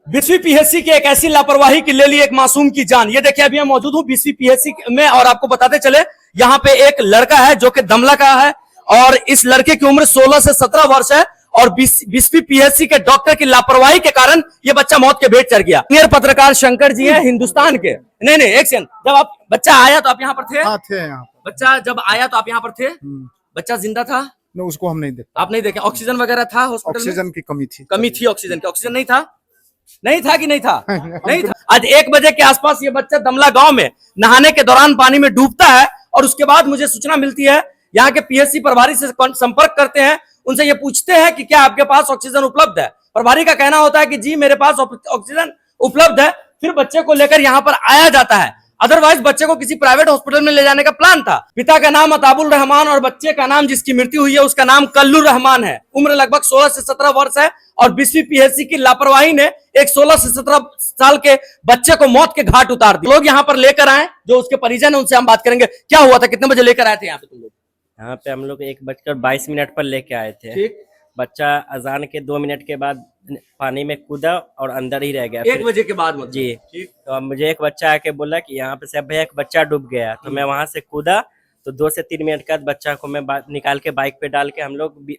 बीसवीं पीएचसी की एक ऐसी लापरवाही की ले ली एक मासूम की जान। ये देखिए अभी मैं मौजूद हूँ बीसवीं पीएचसी में और आपको बताते चले यहाँ पे एक लड़का है जो कि दमला का है और इस लड़के की उम्र 16 से 17 वर्ष है और बीसवीं पीएचसी के डॉक्टर की लापरवाही के कारण ये बच्चा मौत के भेंट चढ़ गया। सीनियर पत्रकार शंकर जी हैं हिंदुस्तान के। नहीं एक सेकंड, जब आप बच्चा आया तो आप यहाँ पर थे? हाँ थे यहाँ। बच्चा जब आया तो आप यहाँ पर थे? बच्चा जिंदा था? नहीं, उसको हम नहीं देखते। आप नहीं देखे? ऑक्सीजन वगैरह था हॉस्पिटल में? ऑक्सीजन की कमी थी ऑक्सीजन की। ऑक्सीजन नहीं था? नहीं था कि नहीं था? नहीं था। आज 1 बजे के आसपास ये बच्चा दमला गांव में नहाने के दौरान पानी में डूबता है और उसके बाद मुझे सूचना मिलती है, यहाँ के पीएचसी प्रभारी से संपर्क करते हैं, उनसे ये पूछते हैं कि क्या आपके पास ऑक्सीजन उपलब्ध है। प्रभारी का कहना होता है कि जी मेरे पास ऑक्सीजन उपलब्ध है। फिर बच्चे को लेकर यहाँ पर आया जाता है, अदरवाइज बच्चे को किसी प्राइवेट हॉस्पिटल में ले जाने का प्लान था। पिता का नाम अताबुल रहमान और बच्चे का नाम जिसकी मृत्यु हुई है उसका नाम कल्लू रहमान है। उम्र लगभग 16 से 17 वर्ष है और बीसवीं पीएचसी की लापरवाही ने एक 16 से 17 साल के बच्चे को मौत के घाट उतार दिया। लोग यहाँ पर लेकर आए जो उसके परिजन है, उनसे हम बात करेंगे। क्या हुआ था, कितने बजे लेकर आए थे यहाँ पे तुम लोग? यहाँ पे हम लोग 1:22 पर लेके आए थे। ठीक। बच्चा अजान के 2 मिनट के बाद पानी में कूदा और अंदर ही रह गया। 1 बजे के बाद मतलब? जी। ठीक। तो अब मुझे एक बच्चा आके बोला कि यहाँ पे सब भैया एक बच्चा डूब गया, तो मैं वहां से कूदा। तो 2 से 3 मिनट के बाद बच्चा को मैं निकाल के बाइक पे डाल के हम लोग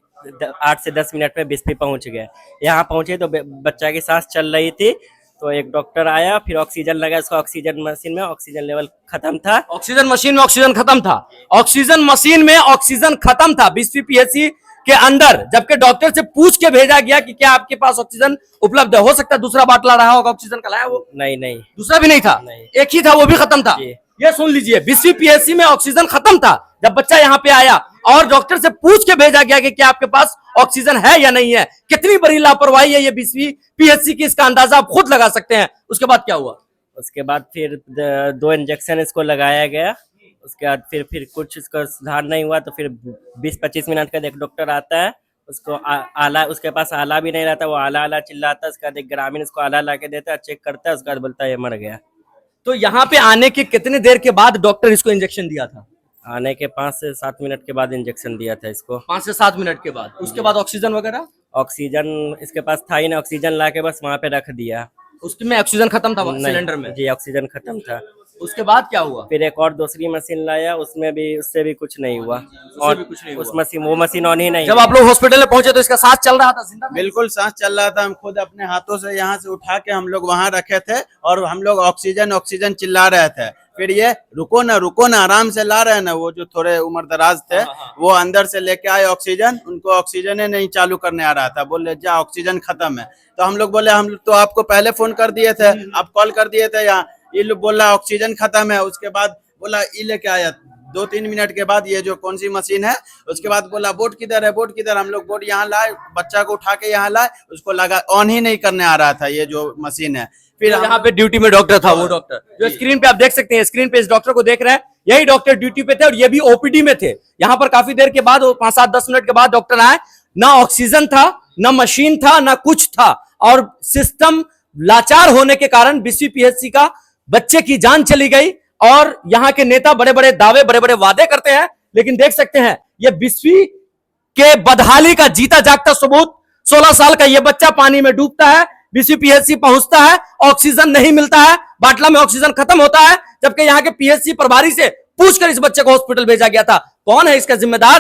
8 से 10 मिनट में बीसवीं पहुंच गए। यहाँ पहुंचे तो बच्चा की सांस चल रही थी, तो एक डॉक्टर आया, फिर ऑक्सीजन लगा इसको। ऑक्सीजन मशीन में ऑक्सीजन लेवल खत्म था। ऑक्सीजन मशीन में ऑक्सीजन खत्म था। ऑक्सीजन मशीन में ऑक्सीजन खत्म था बीसवीं पीएचसी के अंदर, जबकि डॉक्टर से पूछ के भेजा गया कि क्या आपके पास ऑक्सीजन उपलब्ध है। हो सकता है दूसरा बाटला रहा होगा ऑक्सीजन का, लाया वो? नहीं दूसरा भी नहीं था? नहीं। एक ही था, वो भी खत्म था। ये सुन लीजिए, बीसवीं पीएचसी में ऑक्सीजन खत्म था जब बच्चा यहाँ पे आया और डॉक्टर से पूछ के भेजा गया कि क्या आपके पास ऑक्सीजन है या नहीं है। कितनी बड़ी लापरवाही है ये बीसवीं पीएचसी की, इसका अंदाजा आप खुद लगा सकते हैं। उसके बाद क्या हुआ? उसके बाद फिर 2 इंजेक्शन इसको लगाया गया। उसके बाद फिर कुछ इसका सुधार नहीं हुआ, तो फिर 20-25 मिनट का एक डॉक्टर आता है, उसको आला, उसके पास आला भी नहीं रहता, वो आला चिल्लाता है। उसके बाद एक ग्रामीण इसको आला ला के देता है, चेक करता है, उसके बाद बोलता है ये मर गया। तो यहाँ पे आने के कितने देर के बाद डॉक्टर इसको इंजेक्शन दिया था? आने के 5 से 7 मिनट के बाद इंजेक्शन दिया था इसको। 5 से 7 मिनट के बाद। उसके बाद ऑक्सीजन वगैरह? ऑक्सीजन इसके पास था ही ना, ऑक्सीजन ला के बस वहां पे रख दिया। उसमें ऑक्सीजन खत्म था सिलेंडर में? जी, ऑक्सीजन खत्म था। उसके बाद क्या हुआ? फिर एक और दूसरी मशीन लाया, उससे भी कुछ नहीं हुआ। और भी कुछ नहीं उस मशीन वो मशीन ऑन ही नहीं। जब आप लोग हॉस्पिटल में पहुंचे तो इसका सांस चल रहा था? जिंदा? बिल्कुल सांस चल रहा था। हम खुद अपने हाथों से यहाँ से उठा के हम लोग वहाँ रखे थे और हम लोग ऑक्सीजन चिल्ला रहे थे। फिर ये रुको ना आराम से ला रहे हैं ना, वो जो थोड़े उम्र दराज थे वो अंदर से लेके आए ऑक्सीजन। उनको ऑक्सीजन नहीं चालू करने आ रहा था, बोले जा ऑक्सीजन खत्म है। तो हम लोग बोले हम तो आपको पहले फोन कर दिए थे, आप कॉल कर दिए थे यहाँ। ये लोग बोला ऑक्सीजन खत्म है। उसके बाद बोला ये लेके आया 2-3 मिनट के बाद ये जो कौन सी मशीन है। उसके बाद बोला बोर्ड किधर है, बोर्ड किधर। हम लोग बोर्ड यहाँ लाए, बच्चा को उठा के यहाँ लाए, उसको लगा, ऑन ही नहीं करने आ रहा था ये जो मशीन है। फिर यहाँ पे ड्यूटी में डॉक्टर था, वो डॉक्टर जो स्क्रीन पे आप देख सकते हैं, स्क्रीन पे इस डॉक्टर को देख रहे हैं, यही डॉक्टर ड्यूटी पे थे और ये भी ओपीडी में थे। यहाँ पर काफी देर के बाद 5-7-10 मिनट के बाद डॉक्टर आए। ना ऑक्सीजन था, ना मशीन था, ना कुछ था और सिस्टम लाचार होने के कारण बीसवीं पीएचसी का बच्चे की जान चली गई। और यहाँ के नेता बड़े बड़े दावे, बड़े बड़े वादे करते हैं, लेकिन देख सकते हैं ये बीसवीं के बदहाली का जीता जागता सबूत। 16 साल का ये बच्चा पानी में डूबता है, बीसवीं पीएचसी पहुंचता है, ऑक्सीजन नहीं मिलता है, बाटला में ऑक्सीजन खत्म होता है, जबकि यहाँ के पीएचसी प्रभारी से पूछकर इस बच्चे को हॉस्पिटल भेजा गया था। कौन है इसका जिम्मेदार?